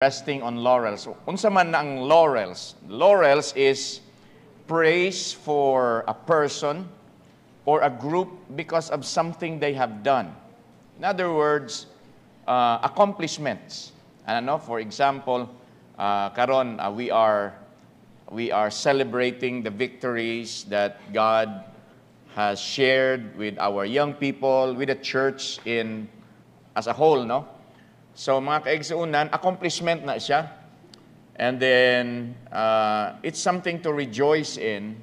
resting on laurels. Unsa man na ang laurels? Laurels is praise for a person or a group because of something they have done. In other words, accomplishments. For example, karon we are celebrating the victories that God has shared with our young people, with the church as a whole, no? So mga kaigsuunan, accomplishment na siya. And then, it's something to rejoice in.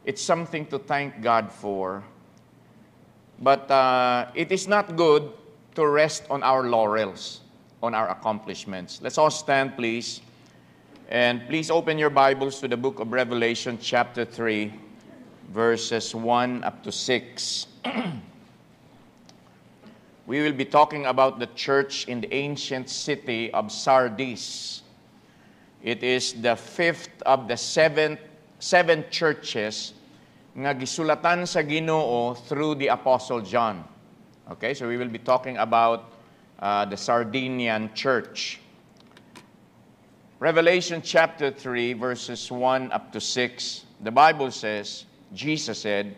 It's something to thank God for. But it is not good to rest on our laurels, on our accomplishments. Let's all stand, please. And please open your Bibles to the book of Revelation, chapter 3, verses 1 up to 6. We will be talking about the church in the ancient city of Sardis. It is the fifth of the seven churches nga gisulatan sa Ginoo through the Apostle John. Okay, so we will be talking about the Sardinian church. Revelation chapter 3, verses 1 up to 6, the Bible says, Jesus said,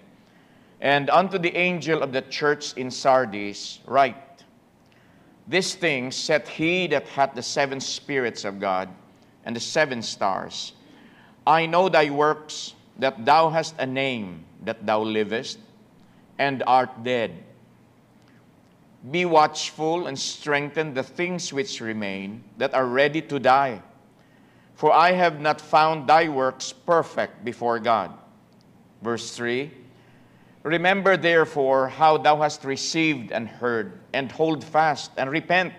"And unto the angel of the church in Sardis write, These things saith he that hath the 7 spirits of God and the 7 stars. I know thy works, that thou hast a name, that thou livest, and art dead. Be watchful and strengthen the things which remain, that are ready to die. For I have not found thy works perfect before God." Verse 3, "Remember therefore how thou hast received and heard, and hold fast, and repent.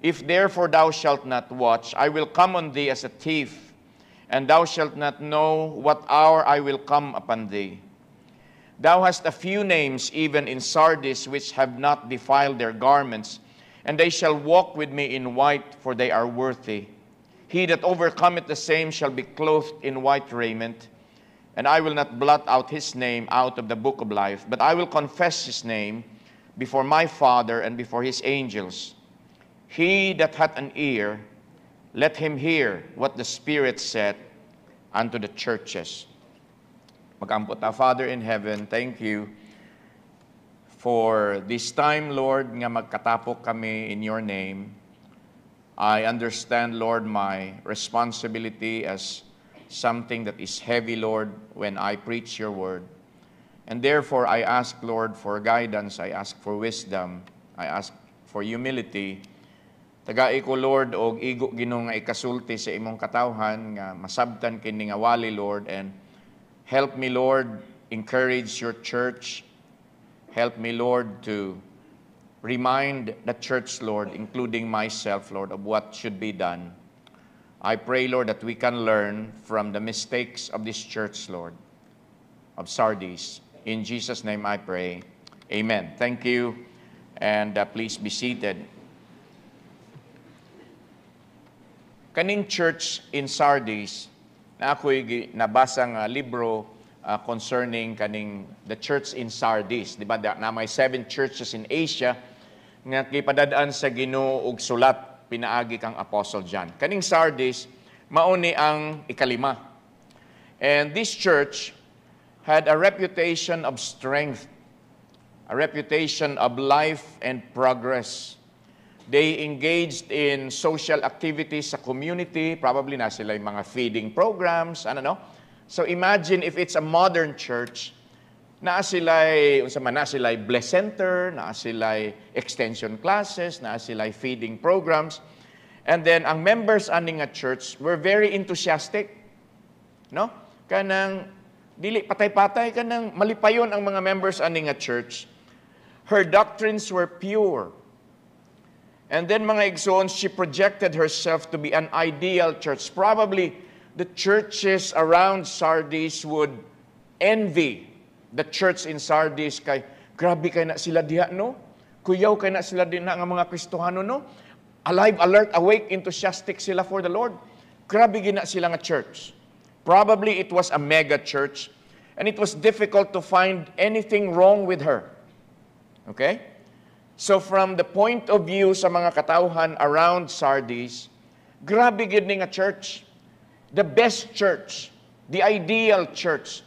If therefore thou shalt not watch, I will come on thee as a thief, and thou shalt not know what hour I will come upon thee. Thou hast a few names even in Sardis, which have not defiled their garments, and they shall walk with me in white, for they are worthy. He that overcometh the same shall be clothed in white raiment, and I will not blot out his name out of the book of life, but I will confess his name before my Father and before his angels. He that hath an ear, let him hear what the Spirit saith unto the churches." Magampot ta. Father in heaven, thank you for this time, Lord, nga magkatapok kami in your name. I understand, Lord, my responsibility as something that is heavy, Lord, when I preach your word. And therefore, I ask, Lord, for guidance. I ask for wisdom. I ask for humility. Tagai ko, Lord, og igo Ginoo nga ikasulti sa imong katawhan nga masabtan kini nga wali, Lord, and help me, Lord, encourage your church. Help me, Lord, to remind the church, Lord, including myself, Lord, of what should be done. I pray, Lord, that we can learn from the mistakes of this church, Lord, of Sardis. In Jesus' name I pray. Amen. Thank you. And please be seated. Kaning church in Sardis, na ako'y nabasang libro concerning kaning the church in Sardis. Diba, na may 7 churches in Asia nga kipadadaan sa Ginoo og sulat pinaagi kang Apostle John. Kaning Sardis, mauni ang ikalima. And this church had a reputation of strength, a reputation of life and progress. They engaged in social activities sa community, probably na sila yung mga feeding programs, So imagine if it's a modern church, naa sila'y bless center, naa sila'y extension classes, naa sila'y feeding programs. And then, ang members aning nga church were very enthusiastic. No? Kanang, dili patay-patay, kanang malipayon ang mga members aning nga church. Her doctrines were pure. And then, mga igsoon, she projected herself to be an ideal church. Probably, the churches around Sardis would envy the church in Sardis kay grabe kay na sila diha, no? Kuyaw kay na sila din nga mga Kristohano, no? Alive, alert, awake, enthusiastic sila for the Lord. Grabe gina sila nga church. Probably it was a mega church and it was difficult to find anything wrong with her. Okay? So from the point of view sa mga katauhan around Sardis, grabe gid ni nga church. The best church, the ideal church.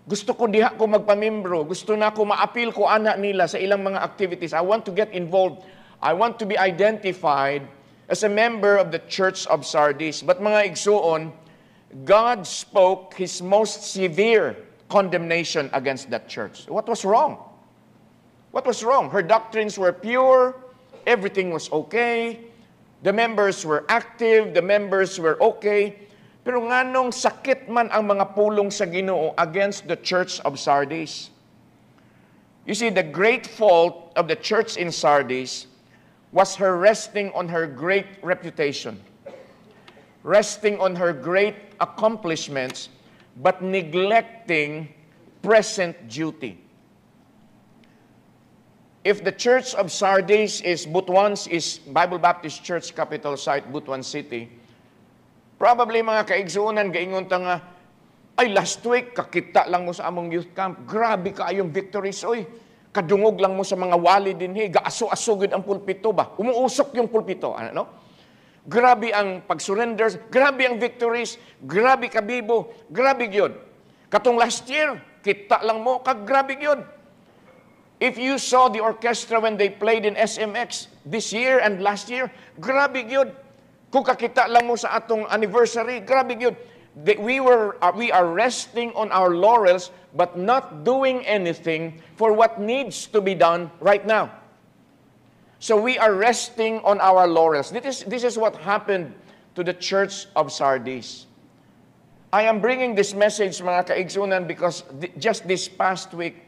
Gusto ko diha ko magpamimbro, gusto na ko ma-appeal ko ana nila sa ilang mga activities. I want to get involved. I want to be identified as a member of the Church of Sardis. But mga igsuon, God spoke His most severe condemnation against that church. What was wrong? What was wrong? Her doctrines were pure, everything was okay, the members were active, the members were okay, pero nganong sakit man ang mga pulong sa Ginoo against the Church of Sardis. You see, the great fault of the church in Sardis was her resting on her great reputation, resting on her great accomplishments, but neglecting present duty. If the Church of Sardis is Butuan's is Bible Baptist Church capital site, Butuan City, probably mga kaigsuunan, gaingon ta nga, ay last week, kakita lang mo sa among youth camp, grabe kaayong victories, oy. Kadungog lang mo sa mga wali din, gaaso-asugid ang pulpito ba? Umuusok yung pulpito, ano no? Grabe ang pag-surrenders, grabe ang victories, grabe kabibo, grabe gyud. Katong last year, kita lang mo, grabe gyud. If you saw the orchestra when they played in SMX this year and last year, grabe gyud. Kung kakita lang mo sa atong anniversary, grabe gyud. We are resting on our laurels but not doing anything for what needs to be done right now. So we are resting on our laurels. This is what happened to the Church of Sardis. I am bringing this message, mga kaigsunan, because just this past week,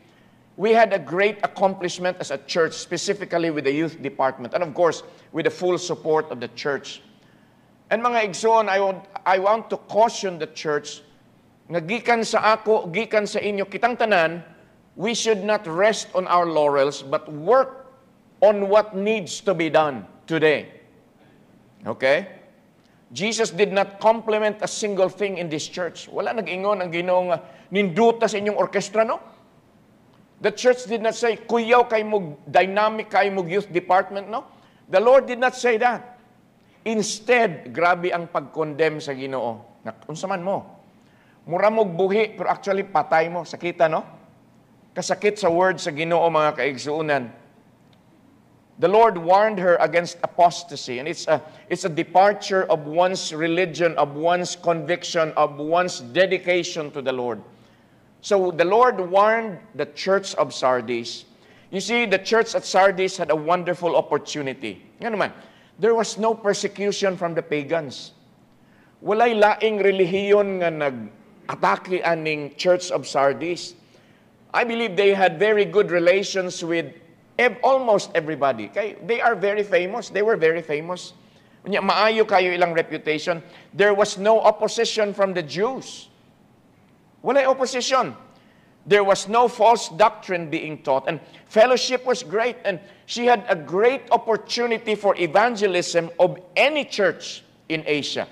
we had a great accomplishment as a church, specifically with the youth department, and of course, with the full support of the church. And mga igsoon, I want to caution the church, nga gikan sa ako, gikan sa inyo, kitang tanan, we should not rest on our laurels, but work on what needs to be done today. Okay? Jesus did not compliment a single thing in this church. Wala nag-ingon ang Ginoo nga ninduta sa inyong orkestra, no? The church did not say, kuyaw kay mo dynamic kay mo youth department, no? The Lord did not say that. Instead, grabe ang pag-condemn sa Ginoo. Unsa man mo? Mura mog buhi, pero actually patay mo. Sakita, no? Kasakit sa word sa Ginoo, mga kaigsuunan. The Lord warned her against apostasy, and it's a departure of one's religion, of one's conviction, of one's dedication to the Lord. So the Lord warned the church of Sardis. You see, the church at Sardis had a wonderful opportunity. Nga naman, there was no persecution from the pagans. Walay laing relihiyon nga nag-atake aning church of Sardis. I believe they had very good relations with almost everybody. They are very famous. They were very famous. Maayo kayo ilang reputation. There was no opposition from the Jews. Walay opposition. There was no false doctrine being taught. And fellowship was great. And she had a great opportunity for evangelism of any church in Asia.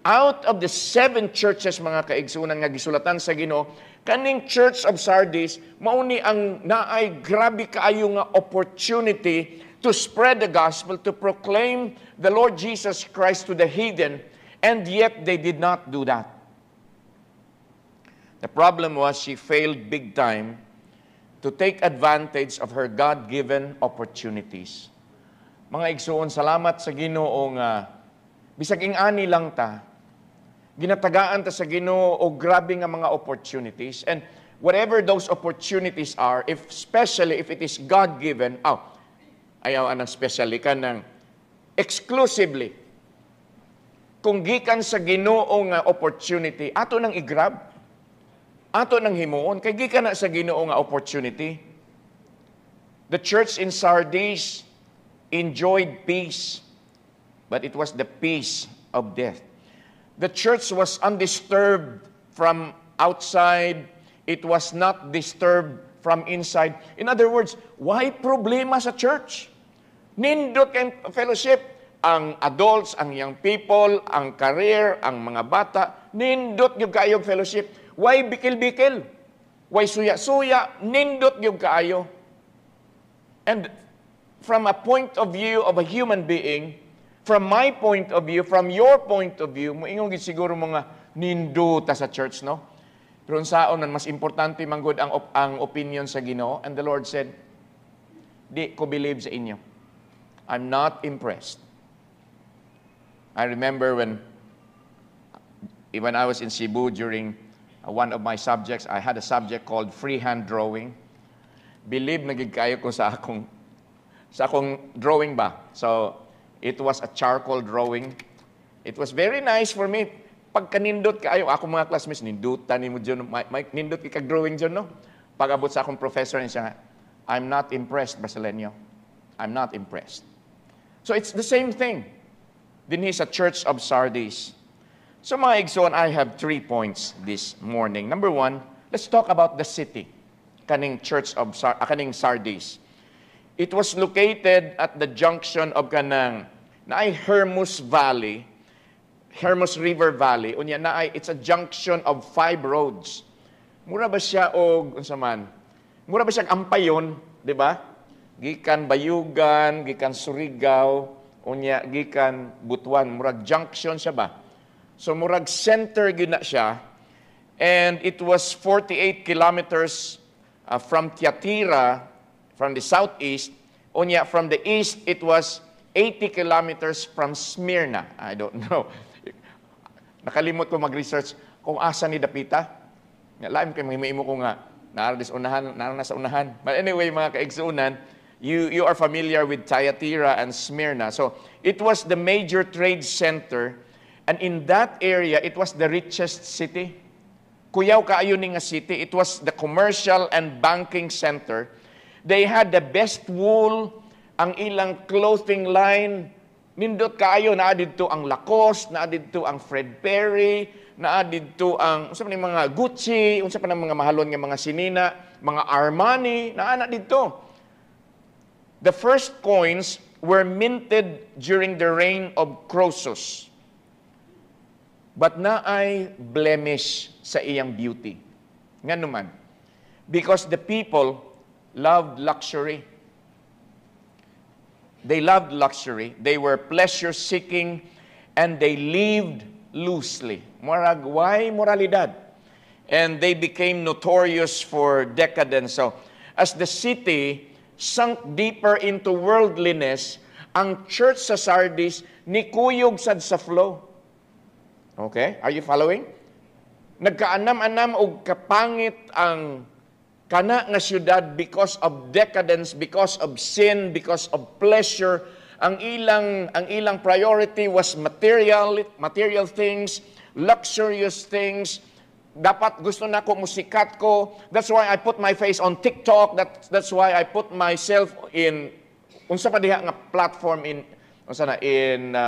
Out of the 7 churches, mga kaigsunan nga gisulatan sa Ginoo, kaning Church of Sardis, mauni ang naay grabe kaayo nga opportunity to spread the gospel, to proclaim the Lord Jesus Christ to the heathen, and yet they did not do that. The problem was she failed big time to take advantage of her God-given opportunities. Mga igsuon, salamat sa Ginoo nga bisag ing-ani lang ta, ginatagaan ta sa Ginoo og grabe nga mga opportunities, and whatever those opportunities are, especially if it is God-given, ayaw anang specially ka ng exclusively, kung gikan sa Ginoo nga opportunity, ato nang i-grab, ato nang himuon, kay gikan na sa Ginoo nga opportunity. The church in Sardis enjoyed peace, but it was the peace of death. The church was undisturbed from outside. It was not disturbed from inside. In other words, why problema sa church? Nindot kay fellowship. Ang adults, ang young people, ang career, ang mga bata, nindot yung kaayong fellowship. Why bikil-bikil? Why suya-suya? Nindot yung kaayo. And from a point of view of a human being, from my point of view, from your point of view, moingong gid siguro mga nindo ta sa church, no? Pero unsaon man mas importante manggod ang opinion sa Ginoo, and the Lord said, di ko believe sa inyo. I'm not impressed. I remember when I was in Cebu during one of my subjects, I had a subject called freehand drawing. Believe na gid kayo ko sa akong drawing ba. So, it was a charcoal drawing. It was very nice for me. Pagka nindot kayo, ako mga classmates, nindutan ni mo dyan, nindot kag-drawing dyan, no? Pag-abot sa akong professor, niya, I'm not impressed, Basilenyo. I'm not impressed. So it's the same thing. Din he sa Church of Sardis. So mga igsoon, I have 3 points this morning. Number 1, let's talk about the city, kaning Sardis. It was located at the junction of kanang naay Hermus River Valley. Unya naay it's a junction of 5 roads. Mura ba siya og unsa man? Mura ba siya ampayon, di ba? Gikan Bayugan, gikan Surigao, unya gikan Butuan, murag junction siya ba? So murag center gyud na siya. And it was 48 kilometers from Tiatira, from the southeast. Unya from the east, it was 80 kilometers from Smyrna. I don't know. Nakalimot ko mag-research kung asa ni Dapita. Laim kayo mahimo ko nga, naroon sa unahan. But anyway, mga kaigsuunan, you are familiar with Thyatira and Smyrna. So, it was the major trade center. And in that area, it was the richest city. Kuyaw kaayo ni nga city. It was the commercial and banking center. They had the best wool, ang ilang clothing line. Nindot kaayo, naa didto ang Lacoste, naa didto ang Fred Perry, naa didto ang unsa man mga Gucci, unsa pa ng mga mahalon nga mga sinina, mga Armani, naa na didto. The first coins were minted during the reign of Croesus. But naay blemish sa iyang beauty. Nga naman, because the people loved luxury. They loved luxury. They were pleasure-seeking, and they lived loosely. Why moralidad? And they became notorious for decadence. So, as the city sunk deeper into worldliness, ang church sa Sardis nikuyog sad sa flow. Okay? Are you following? Nagkaanam-anam og kapangit ang kana nga syudad because of decadence, because of sin, because of pleasure. Ang ilang priority was material things, luxurious things. Dapat gusto na ko musikat ko. That's why I put my face on TikTok. That's why I put myself in unsa pa diha nga platform in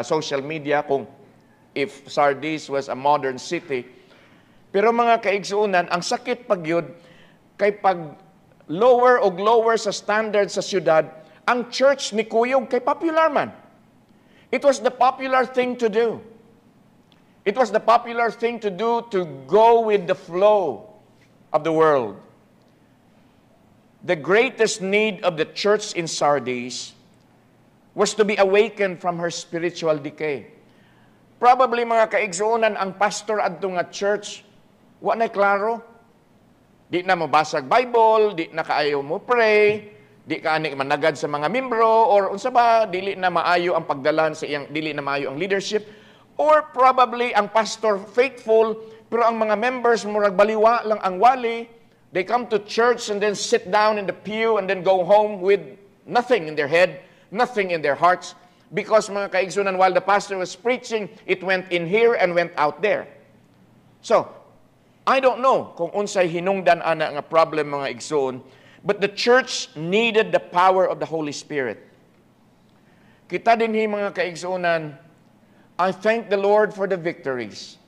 social media kung if Sardis was a modern city. Pero mga kaigsuunan, ang sakit pagyud kay pag lower sa standard sa syudad, ang church ni kuyog kay popular man. It was the popular thing to do. It was the popular thing to do to go with the flow of the world. The greatest need of the church in Sardis was to be awakened from her spiritual decay. Probably mga kaigsuunan, ang pastor adto nga church, wa na klaro. Di na mabasag Bible, di na kaayo mo pray, di ka ani managad sa mga membro, or unsa ba, dili na maayo ang pagdalan sa iyang, dili na maayo ang leadership, or probably ang pastor faithful, pero ang mga members murag baliwa lang ang wali, they come to church and then sit down in the pew and then go home with nothing in their head, nothing in their hearts, because mga kaigsunan, while the pastor was preaching, it went in here and went out there. So, I don't know kung unsay hinungdan ana nga problem mga igsoon, but the church needed the power of the Holy Spirit. Kita dinhi mga kaigsuonan, I thank the Lord for the victories.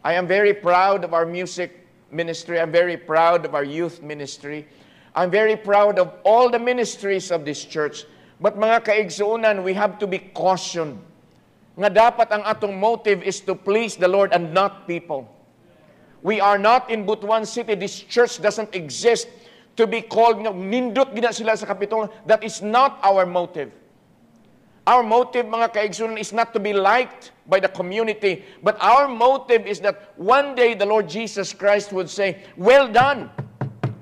I am very proud of our music ministry. I'm very proud of our youth ministry. I'm very proud of all the ministries of this church. But mga kaigsuonan, we have to be cautioned nga dapat ang atong motive is to please the Lord and not people. We are not in Butuan City. This church doesn't exist to be called, nindot gina sila sa Kapitulo. That is not our motive. Our motive, mga kaigsunan, is not to be liked by the community, but our motive is that one day the Lord Jesus Christ would say, "Well done,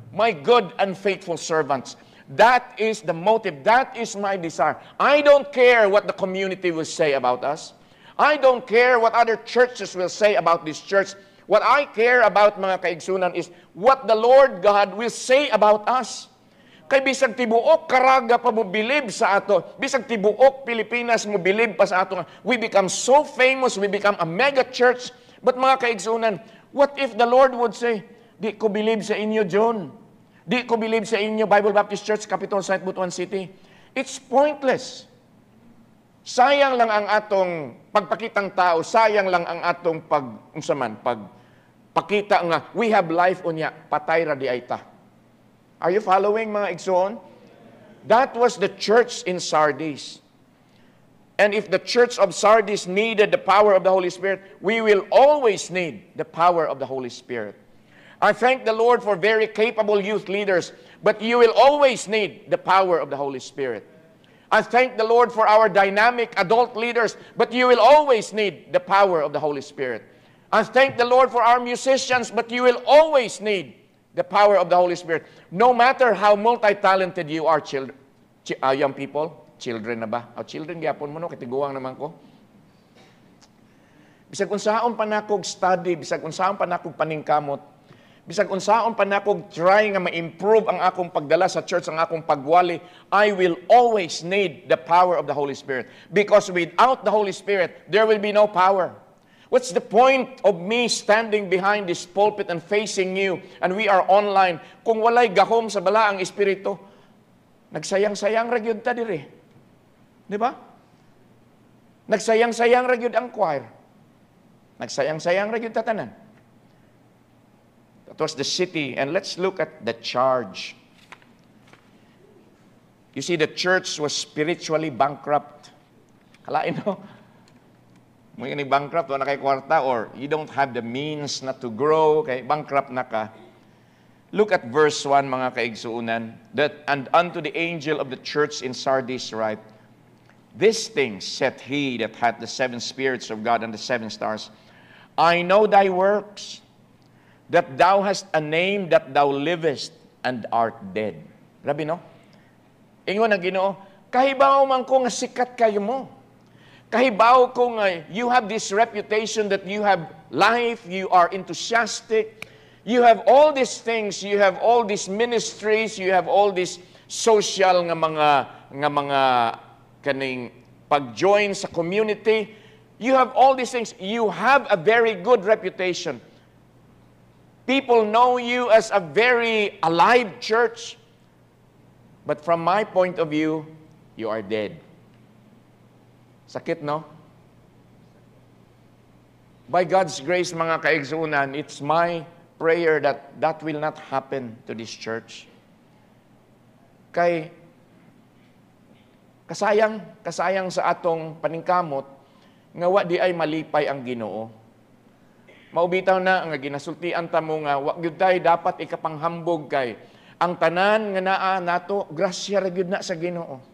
my good and faithful servants." That is the motive. That is my desire. I don't care what the community will say about us. I don't care what other churches will say about this church. What I care about, mga kaigsunan, is what the Lord God will say about us. Kay bisag tibuok Caraga pa mo bilib sa ato, bisag tibuok Pilipinas mo bilib pa sa ato, we become so famous, we become a mega church. But mga kaigsunan, what if the Lord would say, "Di ko bilib sa inyo, John. Di ko bilib sa inyo, Bible Baptist Church, Capitol Site, Butuan City." It's pointless. Sayang lang ang atong pagpakitang tao, sayang lang ang atong pagpakita nga, we have life unya, patay ra di ay ta. Are you following, mga igsoon? That was the church in Sardis. And if the church of Sardis needed the power of the Holy Spirit, we will always need the power of the Holy Spirit. I thank the Lord for very capable youth leaders, but you will always need the power of the Holy Spirit. I thank the Lord for our dynamic adult leaders, but you will always need the power of the Holy Spirit. I thank the Lord for our musicians, but you will always need the power of the Holy Spirit. No matter how multi-talented you are, young people, children na ba? Children, gyapon mo no, katiguang naman ko. Bisag unsaon pa nakog study, bisag unsaon pa nakog paningkamot, bisag unsaon pa nakog try nga ma-improve ang akong pagdala sa church, ang akong pagwali, I will always need the power of the Holy Spirit. Because without the Holy Spirit, there will be no power. What's the point of me standing behind this pulpit and facing you, and we are online, kung walay gahom sa bala ang Espiritu? Nagsayang-sayang ra gyud ta diri. Di ba? Nagsayang-sayang ra gyud ang choir. Nagsayang-sayang ra gyud ta tanan. That was the city. And let's look at the charge. You see, the church was spiritually bankrupt. Kalain no? May ni bankrupt, wala kay kwarta, or you don't have the means not to grow, kay bankrupt na ka. Look at verse 1, mga kaigsuunan. And unto the angel of the church in Sardis write, "This thing saith he that hath the 7 spirits of God and the 7 stars. I know thy works, that thou hast a name, that thou livest and art dead." Grabe, no? Ingon ang Ginoo, kahibaw man ko nga sikat kayo mo. Kahibaw ko nga you have this reputation that you have life, you are enthusiastic, you have all these things, you have all these ministries, you have all these social nga mga kaning pag-join sa community. You have all these things. You have a very good reputation. People know you as a very alive church. But from my point of view, you are dead. Sakit, no? By God's grace, mga kaigsuunan, it's my prayer that that will not happen to this church. Kay kasayang sa atong paningkamot nga wa di ay malipay ang Ginoo. Maubitaw na nga ginasultian ta mo nga wa gyud tay dapat ikapanghambog kay ang tanan nga naa nato grasya ra gyud na sa Ginoo.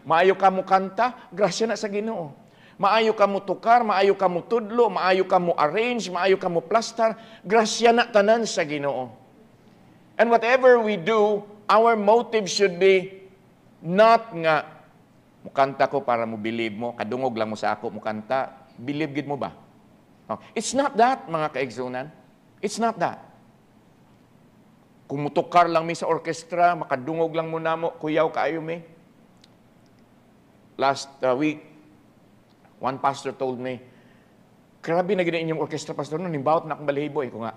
Maayo ka mo kanta, grasya na sa Ginoo. Maayo ka mo tukar, maayo ka mo tudlo, maayo ka mo arrange, maayo ka mo plaster, grasya na tanan sa Ginoo. And whatever we do, our motive should be not nga mukanta ko para mo believe mo, kadungog lang mo sa ako mukanta, believe gid mo ba? Oh, it's not that, mga kaigsunan. It's not that. Kung mutukar lang mi sa orkestra, makadungog lang mo namo, kuyaw kaayo mi. Last week, one pastor told me, grabe na gina inyong orkestra, pastor, no, nimbawat na akong balahibo. Ko nga,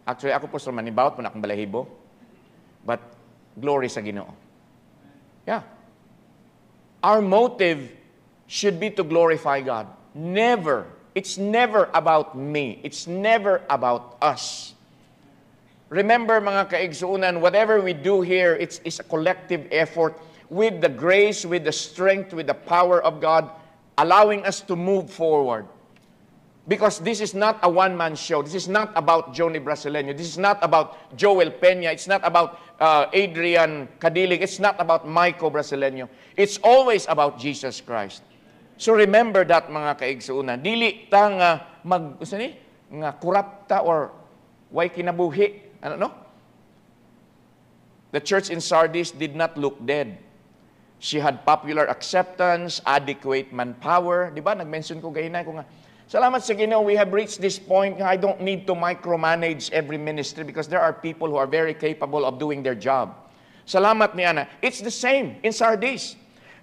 actually, ako pastor man, nimbawat mo na akong balahibo. But, glory sa Ginoo. Yeah. Our motive should be to glorify God. Never. It's never about me. It's never about us. Remember, mga kaigsuunan, whatever we do here, it's a collective effort with the grace, with the strength, with the power of God, allowing us to move forward. Because this is not a one-man show. This is not about Johnny Brasileño. This is not about Joel Peña. It's not about Adrian Cadilig. It's not about Maiko Brasileño. It's always about Jesus Christ. So remember that, mga kaigsuuna. Dili ta nga nga kurapta or way kinabuhi. Ano no? The church in Sardis did not look dead. She had popular acceptance, adequate manpower. Di ba? Nag-mention ko gahinay ko nga, salamat sa Ginoo, we have reached this point. I don't need to micromanage every ministry because there are people who are very capable of doing their job. Salamat ni Ana. It's the same in Sardis.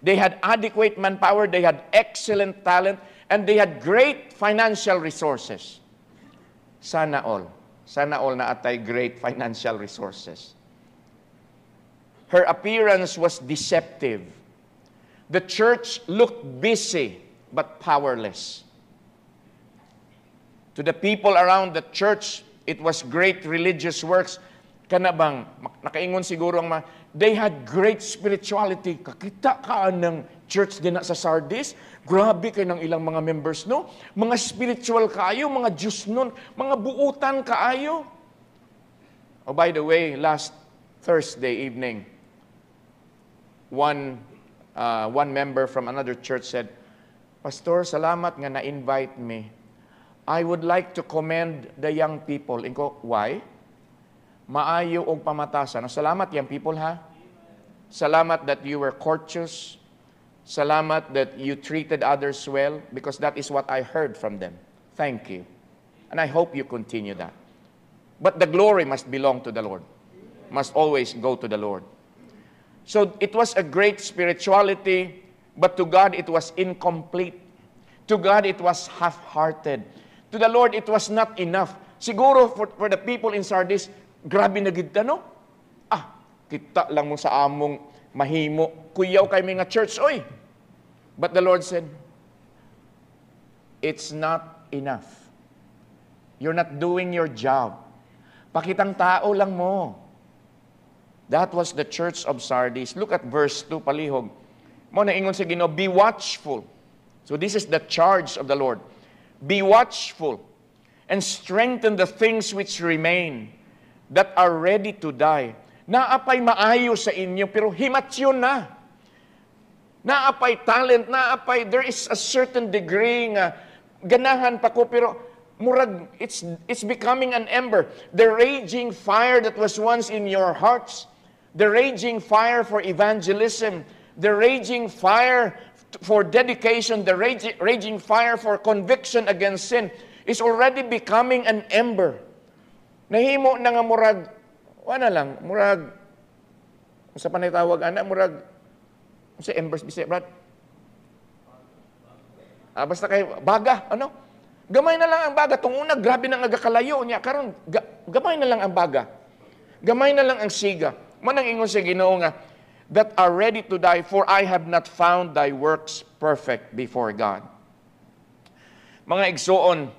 They had adequate manpower, they had excellent talent, and they had great financial resources. Sana all. Sana all na atay great financial resources. Her appearance was deceptive. The church looked busy but powerless. To the people around the church, it was great religious works. Kanabang, nakaingon siguro ang they had great spirituality. Kakita ka ng church din sa Sardis. Grabe kayo ng ilang mga members, no? Mga spiritual kaayo, mga Diyos nun, mga buutan kaayo. Oh, by the way, last Thursday evening, one member from another church said, Pastor, salamat nga na-invite me. I would like to commend the young people. Inko, why? Maayo og pamatasan. Salamat young people, ha? Salamat that you were courteous. Salamat that you treated others well, because that is what I heard from them. Thank you. And I hope you continue that. But the glory must belong to the Lord. Must always go to the Lord. So it was a great spirituality, but to God it was incomplete. To God it was half-hearted. To the Lord, it was not enough. Siguro for the people in Sardis, grabe na gid no? Kita lang mo sa among mahimo. Kuyaw kay mga church, oy. But the Lord said, it's not enough. You're not doing your job. Pakitang tao lang mo. That was the church of Sardis. Look at verse 2, palihog. Mo na ingon sa Ginoo, be watchful. So this is the charge of the Lord. Be watchful and strengthen the things which remain that are ready to die. Naapay maayo sa inyo, pero himatsyon na. Naapay talent, naapay, there is a certain degree nga ganahan pa ko, pero murag, it's becoming an ember. The raging fire that was once in your hearts, the raging fire for evangelism, the raging fire for dedication, the raging fire for conviction against sin is already becoming an ember. Nahimo na nga murag, wala lang, murag, sa panitawag, murag, sa embers, bisay, brad? Basta kayo, baga, ano? Gamay na lang ang baga. Tunguna, grabe nang agakalayo niya. Karon, gamay na lang ang baga. Gamay na lang ang siga. Manang ingon sa Ginoo nga, that are ready to die, for I have not found thy works perfect before God. Mga igsoon,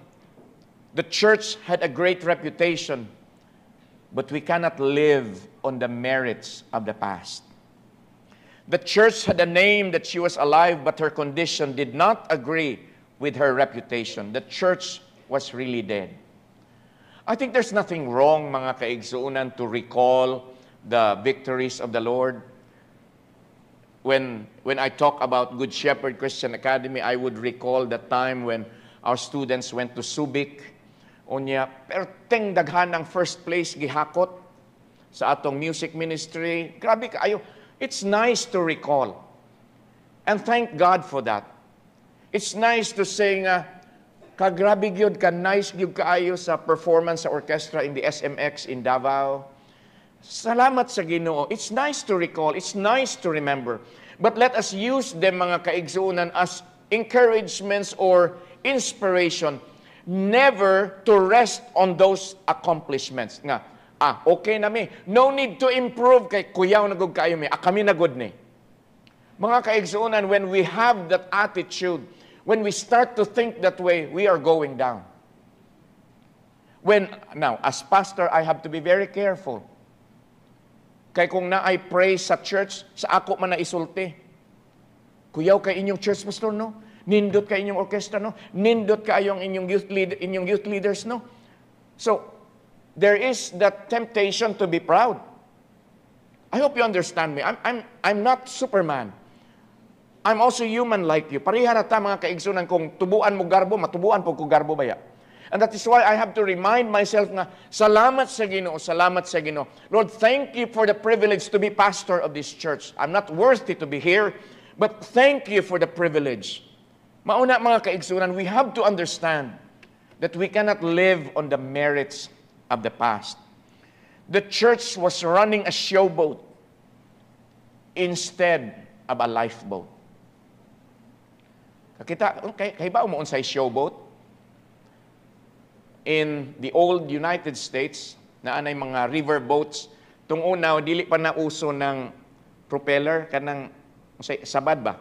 the church had a great reputation, but we cannot live on the merits of the past. The church had a name that she was alive, but her condition did not agree with her reputation. The church was really dead. I think there's nothing wrong, mga kaigsuunan, to recall the victories of the Lord. When I talk about Good Shepherd Christian Academy, I would recall the time when our students went to Subic. Unya, pero teng daghan ng first place gihakot sa atong music ministry. Grabe kaayo. It's nice to recall. And thank God for that. It's nice to say nga, kagrabe gyud ka, nice gyud kaayo sa performance sa orchestra in the SMX in Davao. Salamat sa Ginoo. It's nice to recall. It's nice to remember. But let us use them, mga kaigsuunan, as encouragements or inspiration. Never to rest on those accomplishments. Nga, okay na mi. No need to improve kay kuyaw na gud kayo mi. Kami na gud ni. Mga kaigsuunan, when we have that attitude, when we start to think that way, we are going down. Now, as pastor, I have to be very careful. Kay kung na I pray sa church, sa ako man na isulti. Kuyaw kay inyong church, pastor, no? Nindot ka inyong orkestra, no? Nindot ka yung inyong youth leaders, no? So, there is that temptation to be proud. I hope you understand me. I'm not Superman. I'm also human like you. Pareha na ta mga kaigsunan, kung tubuan mo garbo, matubuan po ko garbo baya. And that is why I have to remind myself na salamat sa Ginoo, salamat sa Ginoo. Lord, thank you for the privilege to be pastor of this church. I'm not worthy to be here, but thank you for the privilege. Mauna mga kaigsunan, we have to understand that we cannot live on the merits of the past. The church was running a showboat instead of a lifeboat. Kakita, kay ba umuon sa showboat? In the old United States, na anay mga river boats, tung una, dili pa na uso ng propeller, kanang sabad ba?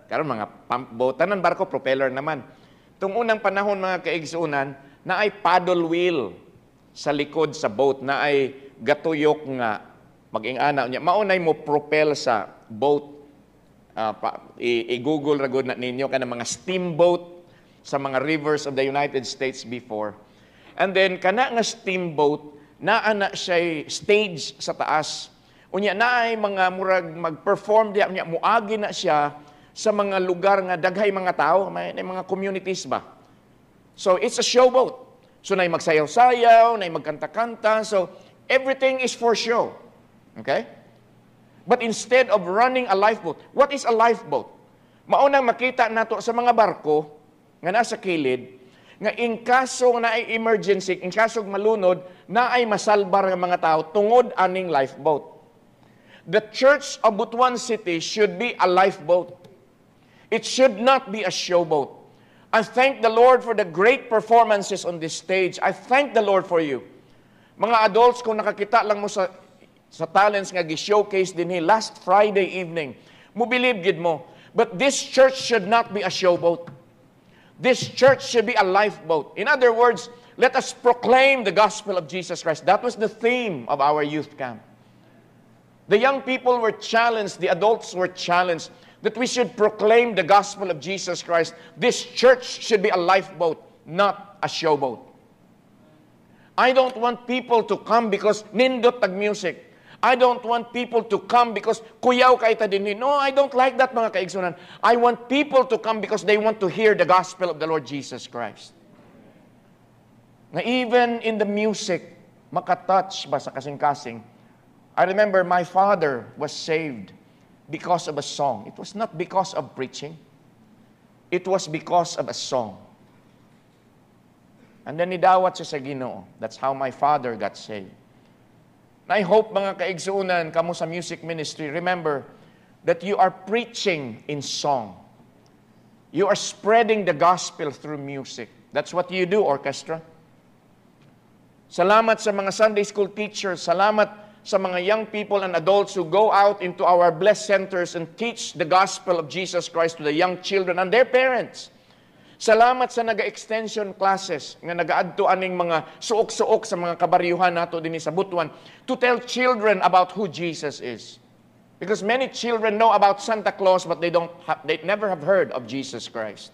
Karon mga pump boat, tanan barko, propeller naman. Tung unang panahon mga kaigsunan, na ay paddle wheel sa likod sa boat, na ay gatuyok nga, mag-ingana niya. Maunay mo propel sa boat, i-google ragod na ninyo, kanang mga steamboat sa mga rivers of the United States before. And then, kana nga steamboat, naana siya stage sa taas. Unya, naay mga murag mag-perform diya, unya, muagi na siya sa mga lugar nga daghay mga tao, may mga communities ba. So, it's a showboat. So, naay magsayaw-sayaw, naay magkanta-kanta. So, everything is for show. Okay? But instead of running a lifeboat, what is a lifeboat? Maunang makita nato sa mga barko nga nasa kilid, nga in kaso na ay emergency, in kaso malunod, na ay masalbar ng mga tao tungod aning lifeboat. The Church of Butuan City should be a lifeboat. It should not be a showboat. I thank the Lord for the great performances on this stage. I thank the Lord for you. Mga adults, kung nakakita lang mo sa talents nga gi-showcase din last Friday evening, mo believe gid mo. But this church should not be a showboat. This church should be a lifeboat. In other words, let us proclaim the gospel of Jesus Christ. That was the theme of our youth camp. The young people were challenged, the adults were challenged, that we should proclaim the gospel of Jesus Christ. This church should be a lifeboat, not a showboat. I don't want people to come because nindot tag music. I don't want people to come because kuyaw kay ta dinhi. No, I don't like that mga kaigsunan. I want people to come because they want to hear the gospel of the Lord Jesus Christ. Na even in the music, makatouch ba sa kasing-kasing. I remember my father was saved because of a song. It was not because of preaching. It was because of a song. And then nidawat siya sa Ginoo. That's how my father got saved. I hope mga kaigsuunan, kamo sa music ministry, remember that you are preaching in song. You are spreading the gospel through music. That's what you do, orchestra. Salamat sa mga Sunday school teachers. Salamat sa mga young people and adults who go out into our blessed centers and teach the gospel of Jesus Christ to the young children and their parents. Salamat sa naga-extension classes nga nagaadto aning mga suok-suok sa mga kabaryuhan nato dinhi sa Butuan to tell children about who Jesus is. Because many children know about Santa Claus but they never have heard of Jesus Christ.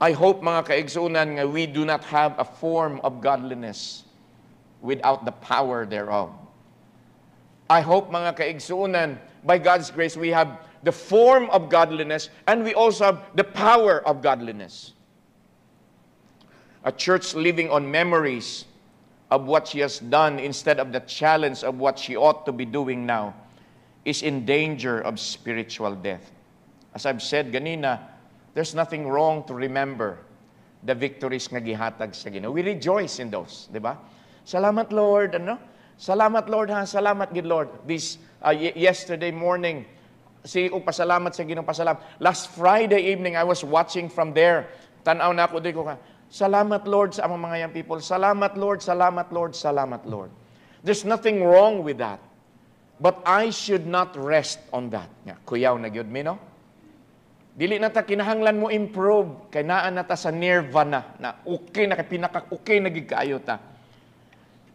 I hope mga kaigsuunan nga we do not have a form of godliness without the power thereof. I hope mga kaigsuunan, by God's grace, we have the form of godliness, and we also have the power of godliness. A church living on memories of what she has done instead of the challenge of what she ought to be doing now is in danger of spiritual death. As I've said ganina, there's nothing wrong to remember the victories nga gihatag sa Ginoo. We rejoice in those, di ba? Salamat Lord, ano? Salamat Lord ha, salamat gid Lord. This yesterday morning, sige ko pasalamat sa Ginoo, pasalamat. Last Friday evening, I was watching from there. Tanaw na ako, di ko ka, salamat Lord sa among mga young people. Salamat Lord, salamat Lord, salamat Lord. There's nothing wrong with that. But I should not rest on that. Kuyaw na gyud mi, no? Dili na ta kinahanglan mo improve, kay naa na ta sa nirvana, na okay na, pinaka-okay na gid kaayo ta.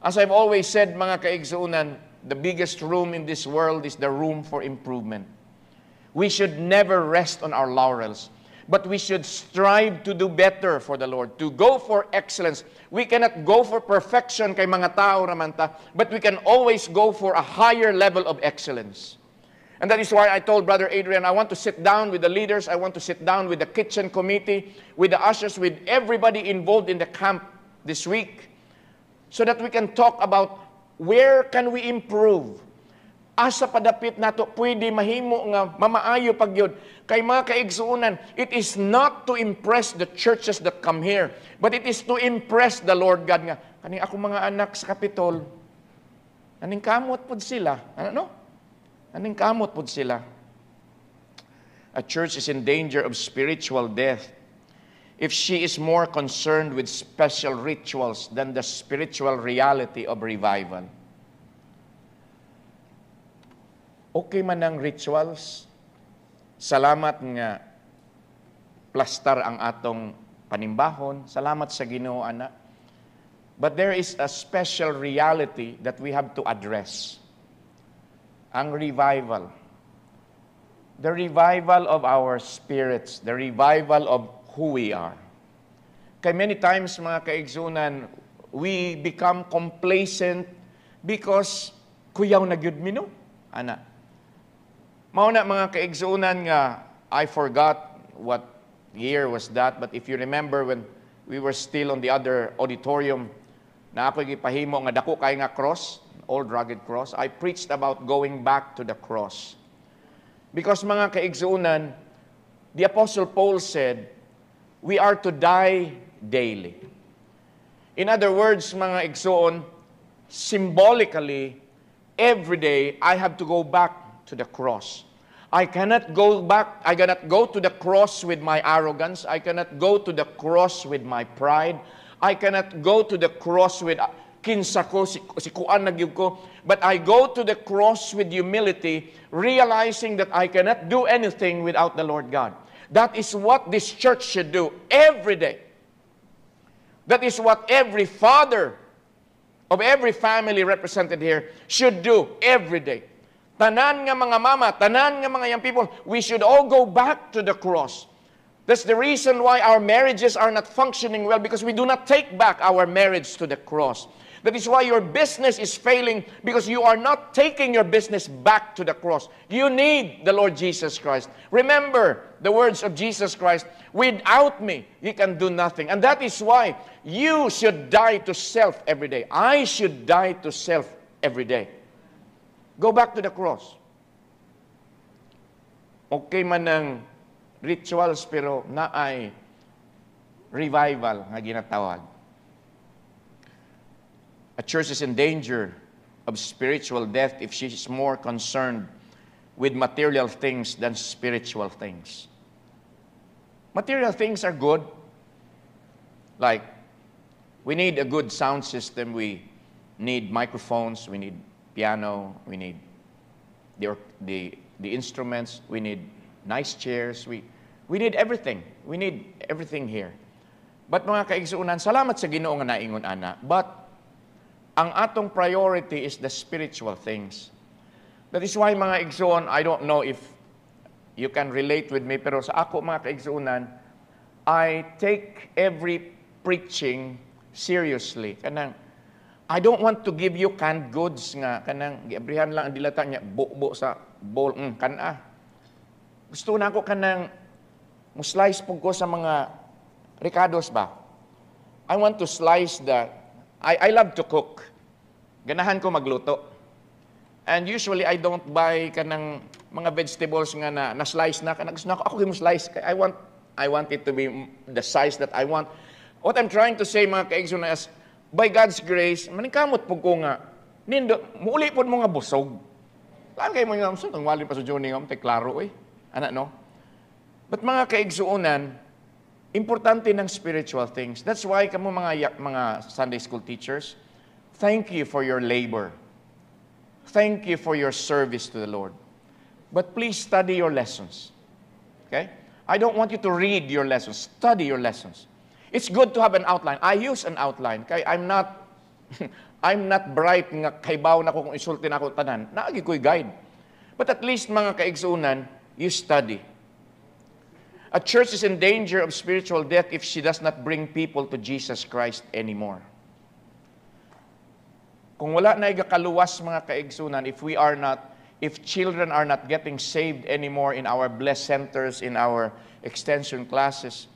As I've always said, mga kaigsuunan, the biggest room in this world is the room for improvement. We should never rest on our laurels, but we should strive to do better for the Lord, to go for excellence. We cannot go for perfection kay mga tao raman ta, but we can always go for a higher level of excellence. And that is why I told Brother Adrian, I want to sit down with the leaders, I want to sit down with the kitchen committee, with the ushers, with everybody involved in the camp this week, so that we can talk about where can we improve. Asa padapit nato pwede mahimo nga mamaayo pagyud kay mga kaigsuonan. It is not to impress the churches that come here, but it is to impress the Lord God nga kaning ako mga anak sa Kapitol, aning kamot pod sila, ano? Aning kamot pod sila. A church is in danger of spiritual death if she is more concerned with special rituals than the spiritual reality of revival. Okay man ang rituals, salamat nga plastar ang atong panimbahon, salamat sa Ginoo ana. But there is a special reality that we have to address. Ang revival. The revival of our spirits, the revival of who we are. Kay many times, mga kaigsunan, we become complacent because kuyaw na gyud mi no? Ana. Mao na mga kaigsunan nga, I forgot what year was that, but if you remember when we were still on the other auditorium, na ako gipahimo nga dako kay nga cross, old rugged cross, I preached about going back to the cross. Because mga kaigsunan, the Apostle Paul said, we are to die daily. In other words, mga igsoon, symbolically, every day, I have to go back to the cross. I cannot go back, I cannot go to the cross with my arrogance. I cannot go to the cross with my pride. I cannot go to the cross with kinsa ko, si kuan nagyug ko. But I go to the cross with humility, realizing that I cannot do anything without the Lord God. That is what this church should do every day. That is what every father of every family represented here should do every day. Tanan nga mga mama, tanan nga mga young people, we should all go back to the cross. That's the reason why our marriages are not functioning well, because we do not take back our marriage to the cross. That is why your business is failing, because you are not taking your business back to the cross. You need the Lord Jesus Christ. Remember the words of Jesus Christ, without me, you can do nothing. And that is why you should die to self every day. I should die to self every day. Go back to the cross. Okay man ng rituals, pero naay revival nga ginatawag. A church is in danger of spiritual death if she is more concerned with material things than spiritual things. Material things are good. Like, we need a good sound system. We need microphones. We need piano. We need the instruments. We need nice chairs. We need everything. We need everything here. But mga kaigsuunan, salamat sa Ginoo nga naingon ana. But ang atong priority is the spiritual things. That is why mga igsoon, I don't know if you can relate with me, pero sa ako mga kaigsuunan, I take every preaching seriously. Kanang, I don't want to give you canned goods nga, kanang, giabrihan lang ang dilata niya, buo sa bowl, kana. Gusto na ako kanang, muslice po ko sa mga ricados ba? I want to slice I love to cook. Ganahan ko magluto. And usually, I don't buy kanang mga vegetables nga na-slice na. Gusto na ako slice. I want it to be the size that I want. What I'm trying to say, mga kaigsoon, is, by God's grace, maningkamot po ko nga, nindo, muuli po mo nga busog. Lang kayo mo nga, itong wali pa sa Johnny nga, klaro eh. Ano, no? But mga kaigsuunan, importante ng spiritual things. That's why kamo mga Sunday school teachers, thank you for your labor. Thank you for your service to the Lord. But please study your lessons. Okay? I don't want you to read your lessons. Study your lessons. It's good to have an outline. I use an outline. Kaya I'm not bright nga kaybaw na ko kung insultin ako tanan. Naagi ko'y guide. But at least mga kaigsuunan, you study. A church is in danger of spiritual death if she does not bring people to Jesus Christ anymore. Kung wala na igakaluwas mga kaigsunan, if children are not getting saved anymore in our blessed centers, in our extension classes,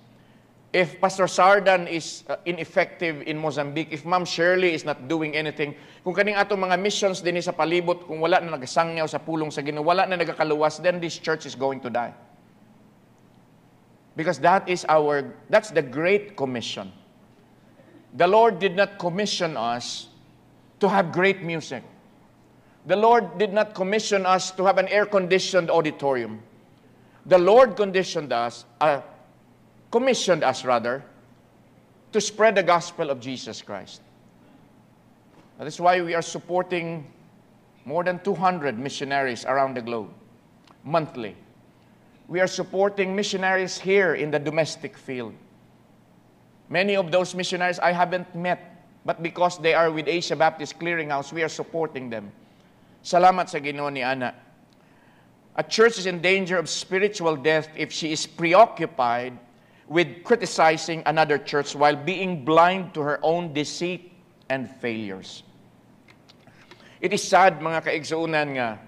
if Pastor Sardan is ineffective in Mozambique, if Ma'am Shirley is not doing anything, kung kaning atong mga missions din sa palibot, kung wala na nagasangyaw sa pulong sa Ginoo, wala na nagakaluwas, then this church is going to die. Because that's the Great Commission. The Lord did not commission us to have great music. The Lord did not commission us to have an air-conditioned auditorium. The Lord commissioned us, to spread the gospel of Jesus Christ. That is why we are supporting more than 200 missionaries around the globe, monthly. We are supporting missionaries here in the domestic field. Many of those missionaries I haven't met, but because they are with Asia Baptist Clearinghouse, we are supporting them. Salamat sa Ginoo ni Ana. A church is in danger of spiritual death if she is preoccupied with criticizing another church while being blind to her own deceit and failures. It is sad, mga kaigsuunan, nga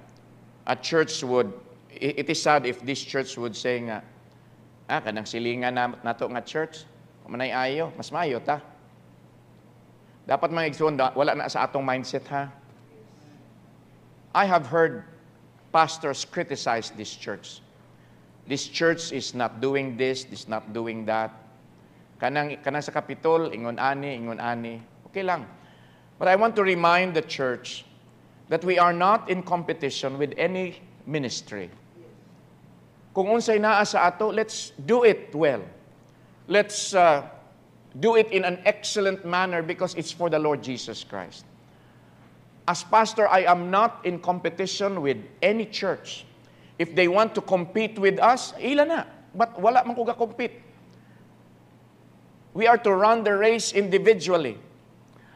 it is sad if this church would say nga, kanang silingan nato nga church, manay ayo, mas maayo ta. Dapat mga igsuon, wala na sa atong mindset, ha? I have heard pastors criticize this church. This church is not doing this not doing that. Kanang sa Kapitol, ingon ani. Okay lang. But I want to remind the church that we are not in competition with any ministry. Kung unsay naa sa ato, let's do it well. Let's do it in an excellent manner because it's for the Lord Jesus Christ. As pastor, I am not in competition with any church. If they want to compete with us, ila na. But wala man ko ga-compete. We are to run the race individually.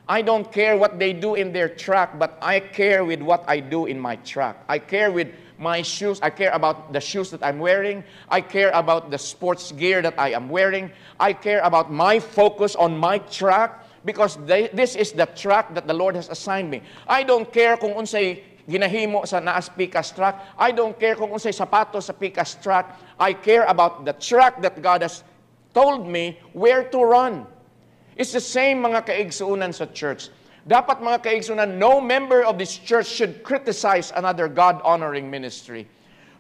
I don't care what they do in their track, but I care with what I do in my track. I care with my shoes. I care about the shoes that I'm wearing. I care about the sports gear that I am wearing. I care about my focus on my track because this is the track that the Lord has assigned me. I don't care kung unsay ginahimo sa naas Pikas track. I don't care kung unsay sapatos sa Pikas track. I care about the track that God has told me where to run. It's the same, mga kaigsuunan sa church. Dapat, mga kaigsuunan, no member of this church should criticize another God-honoring ministry.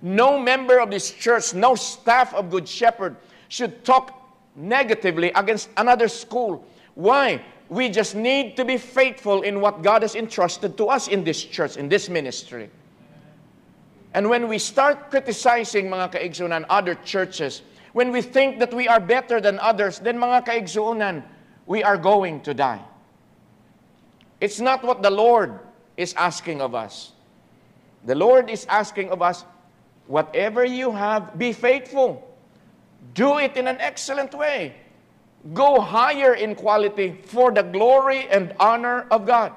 No member of this church, no staff of Good Shepherd should talk negatively against another school. Why? We just need to be faithful in what God has entrusted to us in this church, in this ministry. And when we start criticizing, mga kaigsuunan, other churches, when we think that we are better than others, then, mga kaigsuunan, we are going to die. It's not what the Lord is asking of us. The Lord is asking of us, whatever you have, be faithful. Do it in an excellent way. Go higher in quality for the glory and honor of God.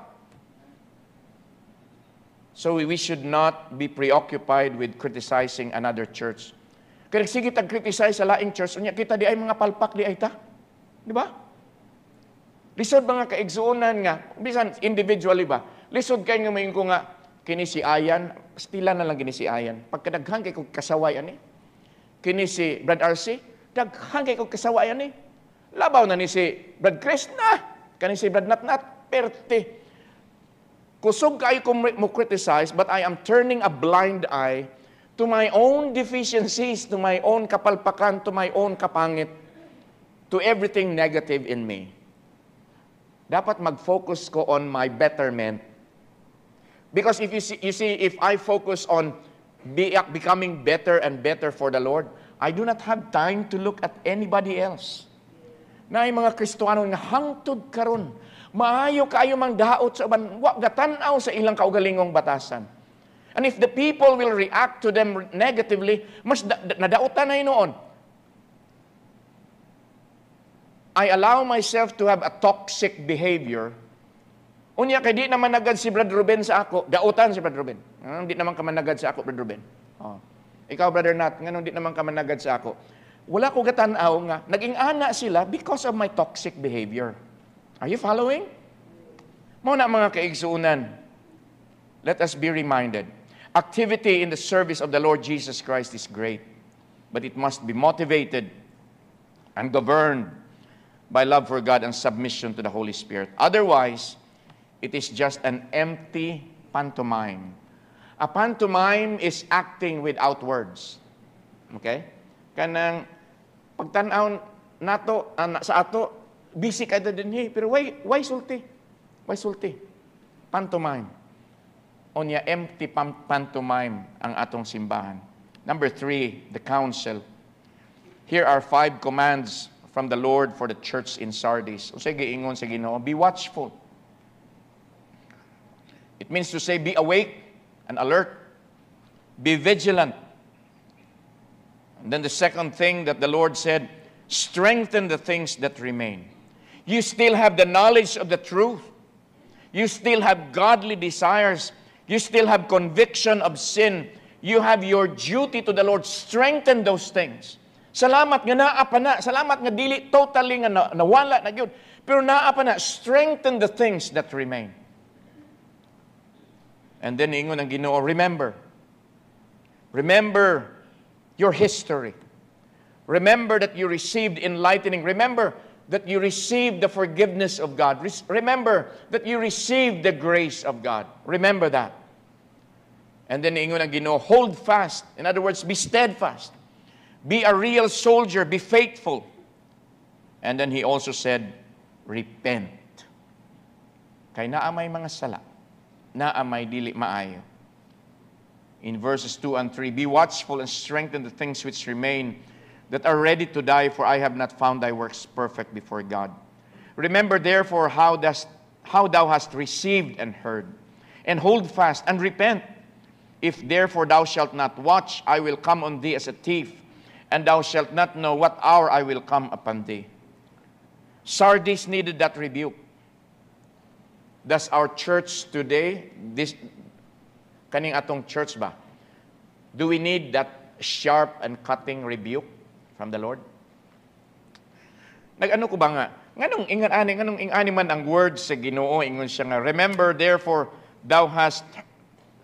So we should not be preoccupied with criticizing another church. Kaya sige tag-criticize sa laing church, unya kita di ay mga palpak di ay ta. Di ba? Lisod mga kaigsuunan nga, bisan individually ba? Lisod kayo nga mayin ko nga, kini si Ayan, stila na lang kini si Ayan. Pagkadaghan kay kong kasawayan ni. Kini si Brad RC, daghan kay kong kasawayan ni. Labaw na ni si Brad Chris na, kani si Brad Natnat, perte. Kusog kayo kung mo criticize, but I am turning a blind eye to my own deficiencies, to my own kapalpakan, to my own kapangit, to everything negative in me. Dapat mag-focus ko on my betterment. Because if you see, if I focus on becoming better and better for the Lord, I do not have time to look at anybody else. Na mga Kristohano nga hangtod karon, maayo kaayo mang daot sa uban, wa gatanaw sa ilang kaugalingong batasan. And if the people will react to them negatively, mas nadautan na noon. I allow myself to have a toxic behavior. Unya kay di naman nagad si Brad Ruben sa ako, dautan si Brad Ruben. Di naman ka managad sa ako, Brad Ruben. Oh. Ikaw, Brother Nat, nga di naman ka managad sa ako. Wala ko gatanaw nga, naging ana sila because of my toxic behavior. Are you following? Muna mga kaigsuunan, let us be reminded, activity in the service of the Lord Jesus Christ is great, but it must be motivated and governed by love for God and submission to the Holy Spirit. Otherwise, it is just an empty pantomime. A pantomime is acting without words. Okay? Kanang pagtanaw nato sa ato, busy ka din pero why sulti? Why sulti? Pantomime. Onya empty pantomime ang atong simbahan. Number 3, the counsel. Here are 5 commands from the Lord for the church in Sardis. O sige, ingon sa Ginoo, be watchful. It means to say, be awake and alert. Be vigilant. And then the second thing that the Lord said, strengthen the things that remain. You still have the knowledge of the truth. You still have godly desires. You still have conviction of sin. You have your duty to the Lord. Strengthen those things. Salamat nga naa pa na. Salamat nga dili totally nga nawala na yun. Pero naa pa na. Strengthen the things that remain. And then ingon ang Ginoo, remember. Remember your history. Remember that you received enlightening. Remember that you received the forgiveness of God. Remember that you received the grace of God. Remember that. And then ingon ang Ginoo, hold fast. In other words, be steadfast. Be a real soldier. Be faithful. And then he also said, repent. Kay naa may mga sala. Naa may dili maayo. In verses 2 and 3, be watchful and strengthen the things which remain that are ready to die, for I have not found thy works perfect before God. Remember therefore how thou hast received and heard, and hold fast and repent. If therefore thou shalt not watch, I will come on thee as a thief, and thou shalt not know what hour I will come upon thee. Sardis needed that rebuke. Does our church today, kaning atong church ba, do we need that sharp and cutting rebuke from the Lord? Nag-ano ko ba nga? Nganong ingani man ang words sa Ginoo, ingon siya nga, remember therefore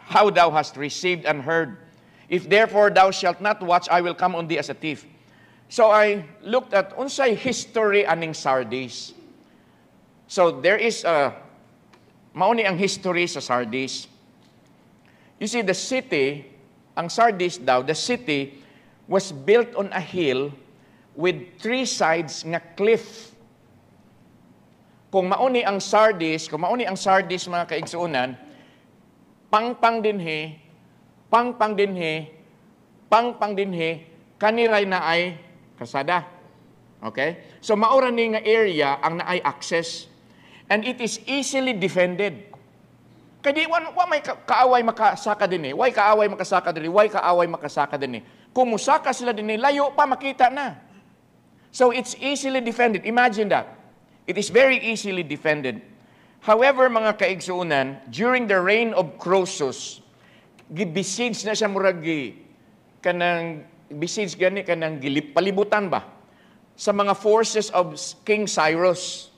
how thou hast received and heard. If therefore thou shalt not watch, I will come on thee as a thief. So I looked at unsay history aning Sardis. So there is mauni ang history sa Sardis. You see, the city, ang Sardis daw, the city was built on a hill with 3 sides nga cliff. Kung mauni ang Sardis mga kaigsuunan, pangpang dinhi, kaniray na ay kasada. Okay? So maura ni nga area ang naay access. And it is easily defended. Kadi wa may kaaway makasaka din eh. Why kaaway makasaka din eh? Why kaaway makasaka din eh? Kung musaka sila din eh, layo pa makita na. So it's easily defended. Imagine that. It is very easily defended. However, mga kaigsuunan, during the reign of Croesus, gibesiege na siya murag kanang besiege gani kanang palibutan ba sa mga forces of King Cyrus.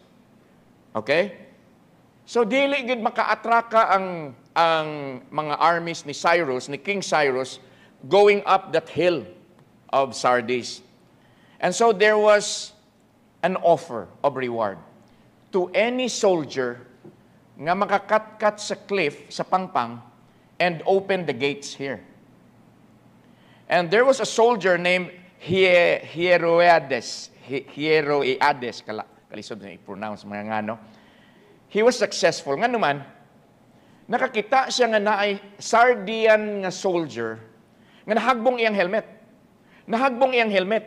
Okay? So dili gid maka-atraka ang mga armies ni Cyrus, ni King Cyrus going up that hill of Sardis. And so there was an offer of reward to any soldier nga makakatkat sa cliff sa pangpang and open the gates here. And there was a soldier named Hieroeades, kalisod na i-pronounce mga ngano. He was successful. Nga naman, nakakita siya nga naay Sardian nga soldier nga nahagbong iyang helmet. Nahagbong iyang helmet.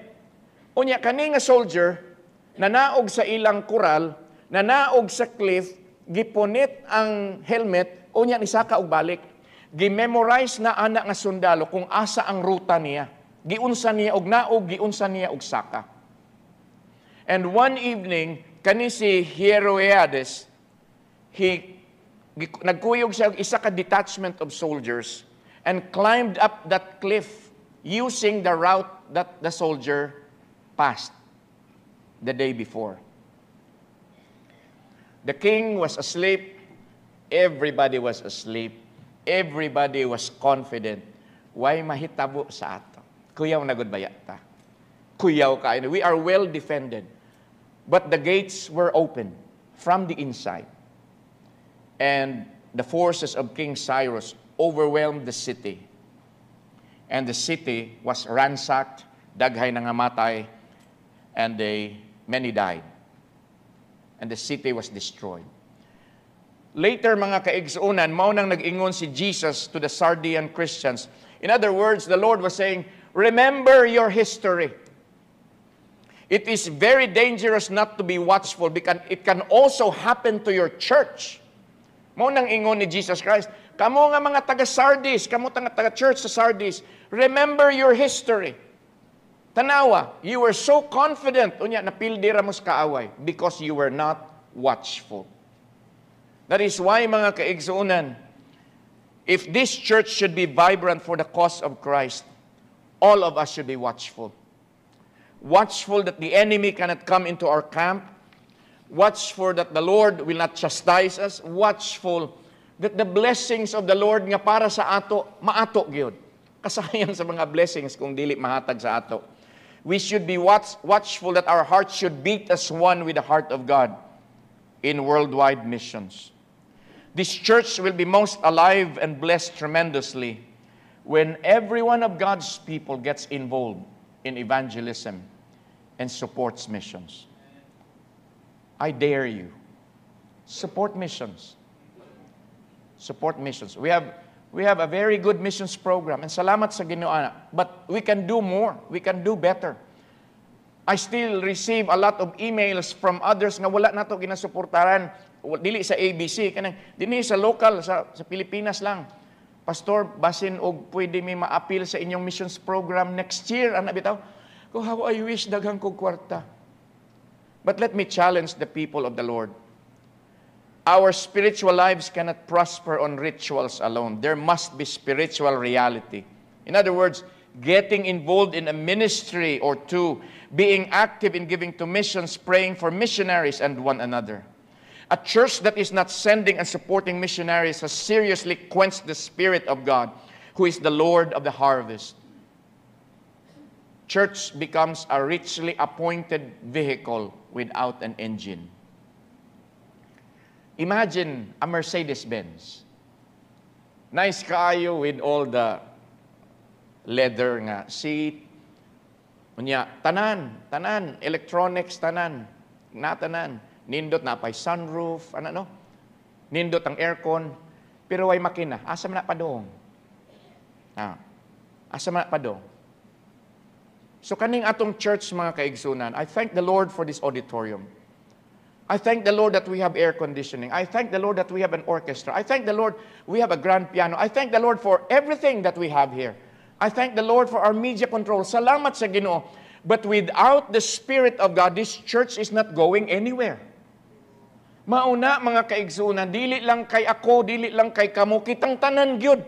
Unya, kani nga soldier, nanaog sa ilang kural, nanaog sa cliff, gipunit ang helmet, unya nisaka og balik. Gi-memorize na anak nga sundalo kung asa ang ruta niya. Giunsa niya og naog, giunsa niya og saka. And one evening, kani si Hieroeades, nagkuyog siya og isa ka detachment of soldiers and climbed up that cliff using the route that the soldier passed the day before. The king was asleep. Everybody was asleep. Everybody was confident. Why mahitabo sa ato? Kuyaw na gud baya ta. Kuyaw ka. We are well defended. But the gates were open from the inside. And the forces of King Cyrus overwhelmed the city. And the city was ransacked, daghay nangamatay, and many died. And the city was destroyed. Later, mga kaigsuunan, mao nang nag-ingon si Jesus to the Sardian Christians. In other words, the Lord was saying, remember your history. It is very dangerous not to be watchful because it can also happen to your church. Mao nang ingon ni Jesus Christ, kamo nga mga taga-Sardis, kamo taga-church sa Sardis, remember your history. Tanawa, you were so confident, unya napildi ra mo sa kaaway because you were not watchful. That is why, mga kaigsuunan, if this church should be vibrant for the cause of Christ, all of us should be watchful. Watchful that the enemy cannot come into our camp. Watchful that the Lord will not chastise us. Watchful that the blessings of the Lord nga para sa ato, maato gyud. Kasayang sa mga blessings kung dili mahatag sa ato. We should be watchful that our hearts should beat as one with the heart of God in worldwide missions. This church will be most alive and blessed tremendously when every one of God's people gets involved in evangelism and supports missions. I dare you. Support missions. Support missions. We have a very good missions program, and salamat sa Ginoo, but we can do more. We can do better. I still receive a lot of emails from others nga wala nato ginasuportaran, dili sa ABC, kanang dinhi sa local sa Pilipinas lang. Pastor, basin og pwede mi ma-appeal sa inyong missions program next year, ana bitaw. Ko how I wish daghang kog kwarta. But let me challenge the people of the Lord. Our spiritual lives cannot prosper on rituals alone. There must be spiritual reality. In other words, getting involved in a ministry or two, being active in giving to missions, praying for missionaries and one another. A church that is not sending and supporting missionaries has seriously quenched the Spirit of God, who is the Lord of the harvest. Church becomes a richly appointed vehicle without an engine. Imagine a Mercedes-Benz. Nice kaayo with all the leather nga seat. Unya, tanan, electronics, tanan. Nindot na pa'y sunroof, ano. Nindot ang aircon. Pero way makina, asa man na pa doon? Asa man na pa doon? So kaning atong church, mga kaigsunan, I thank the Lord for this auditorium. I thank the Lord that we have air conditioning. I thank the Lord that we have an orchestra. I thank the Lord we have a grand piano. I thank the Lord for everything that we have here. I thank the Lord for our media control. Salamat sa Ginoo. But without the Spirit of God, this church is not going anywhere. Mauna, mga kaigsunan, dili lang kay ako, dili lang kay kamo, kitang tanan gyud.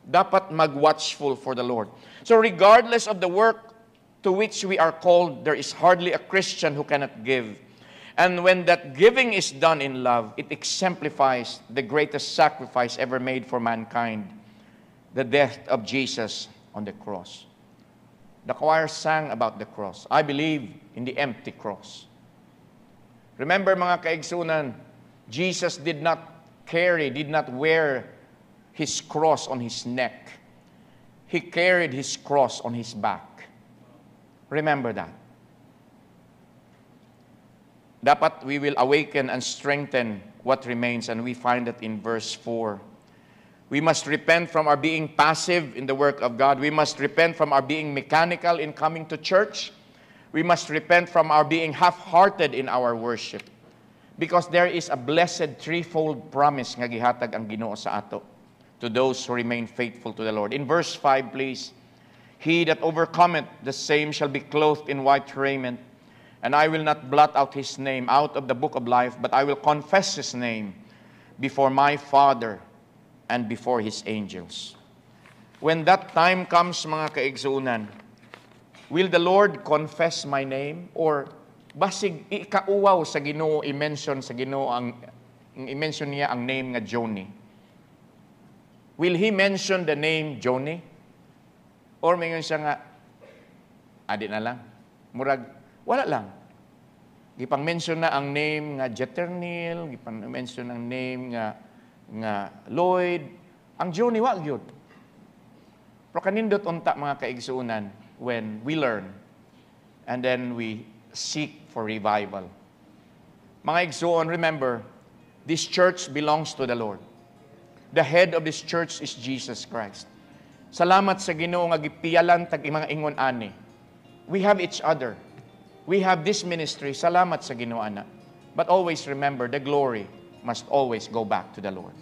Dapat mag-watchful for the Lord. So regardless of the work to which we are called, there is hardly a Christian who cannot give. And when that giving is done in love, it exemplifies the greatest sacrifice ever made for mankind, the death of Jesus on the cross. The choir sang about the cross. I believe in the empty cross. Remember, mga kaigsunan, Jesus did not wear his cross on his neck. He carried his cross on his back. Remember that. Dapat we will awaken and strengthen what remains, and we find that in verse 4. We must repent from our being passive in the work of God. We must repent from our being mechanical in coming to church. We must repent from our being half-hearted in our worship. Because there is a blessed threefold promise nga gihatag ang Ginoo sa ato to those who remain faithful to the Lord. In verse 5, please. He that overcometh, the same shall be clothed in white raiment, and I will not blot out his name out of the book of life, but I will confess his name before my Father and before his angels. When that time comes, mga kaigsuunan, will the Lord confess my name? Or basig ikauwaw sa Ginoo i-mention sa Ginoo i-mention niya ang name nga Johnny? Will He mention the name Johnny? Or mayon siya nga, adi na lang. Murag, wala lang. Gipang-mention na ang name nga Jeternil, gipang-mention ang name nga Lloyd. Ang Johnny, wag yun. Pero kanindot unta mga kaigsuunan when we learn and then we seek for revival. Mga igsuon, remember, this church belongs to the Lord. The head of this church is Jesus Christ. Salamat sa Ginoo nga gipiyalan tag mga ingon ani. We have each other. We have this ministry. Salamat sa Ginoo ana. But always remember, the glory must always go back to the Lord.